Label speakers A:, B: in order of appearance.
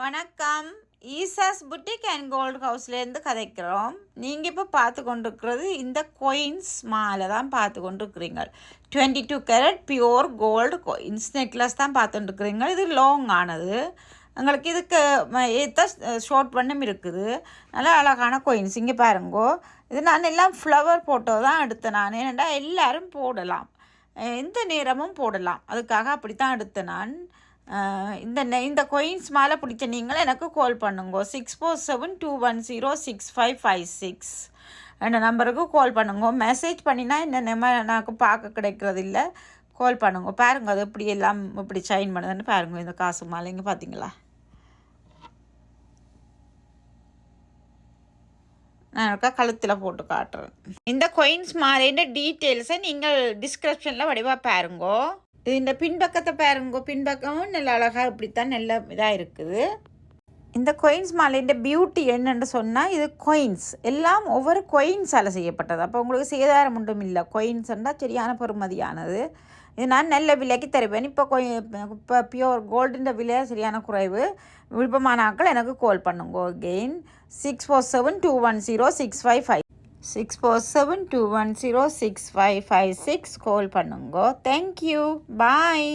A: வணக்கம். ஈசாஸ் boutique and gold ஹவுஸ்லேருந்து கதைக்கிறோம். நீங்கள் இப்போ பார்த்து கொண்டிருக்கிறது இந்த கொயின்ஸ் மாலை தான் பார்த்து கொண்டிருக்கிறீங்க. 22 கேரட் பியோர் கோல்டு கொயின்ஸ் நெக்லஸ் தான் பார்த்துட்டுருக்குறீங்க. இது லாங் ஆனது. எங்களுக்கு இதுக்கு ஏற்ற ஷார்ட் பண்ணும் இருக்குது. நல்லா அழகான கொயின்ஸ். இங்கே பாருங்கோ, இது நான் எல்லாம் ஃப்ளவர் போட்டோ தான் எடுத்தேன். நான் ஏன்னா எல்லோரும் போடலாம், எந்த நேரமும் போடலாம், அதுக்காக அப்படி தான் எடுத்தேன் நான். இந்த கொயின்ஸ் மாலை பிடிச்ச நீங்களும் எனக்கு கால் பண்ணுங்க. 6472106556 என்ற நம்பருக்கு கால் பண்ணுங்க. மெசேஜ் பண்ணினா இந்த எனக்கு பார்க்க கிடைக்கிறது இல்லை. கால் பண்ணுங்க. பாருங்க அது எப்படி எல்லாம் இப்படி ஷைன் பண்ணுதுன்னு பாருங்க. இந்த காசு மாலைங்க பார்த்தீங்களா? நான் இருக்கா கழுத்தில் போட்டு காட்டுறேன். இந்த கொயின்ஸ் மாலைன்ற டீட்டெயில்ஸை நீங்கள் டிஸ்கிரிப்ஷனில் வடிவாக பாருங்கோ. இந்த பின்பக்கத்தை பாருங்க, பின்பக்கமும் நல்ல அழகாக இப்படித்தான் நல்ல இதாக இருக்குது. இந்த கொயின்ஸ் மாலைன்ற பியூட்டி என்னென்னு சொன்னால், இது கொயின்ஸ் எல்லாம் ஒவ்வொரு கொயின்ஸால் செய்யப்பட்டது. அப்போ உங்களுக்கு சேதாரம் ஒன்றும் இல்லை. கொயின்ஸ்ன்றால் சரியான பெறுமதியானது. இது நான் நல்ல விலைக்கு தருவேன். இப்போ பியோர் கோல்டுன்ற விலை சரியான குறைவு. விருப்பமான ஆட்கள் எனக்கு கால் பண்ணுங்க. அகெயின் 6472106556 6472106556 கால் பண்ணுங்க. தேங்க்யூ, பாய்.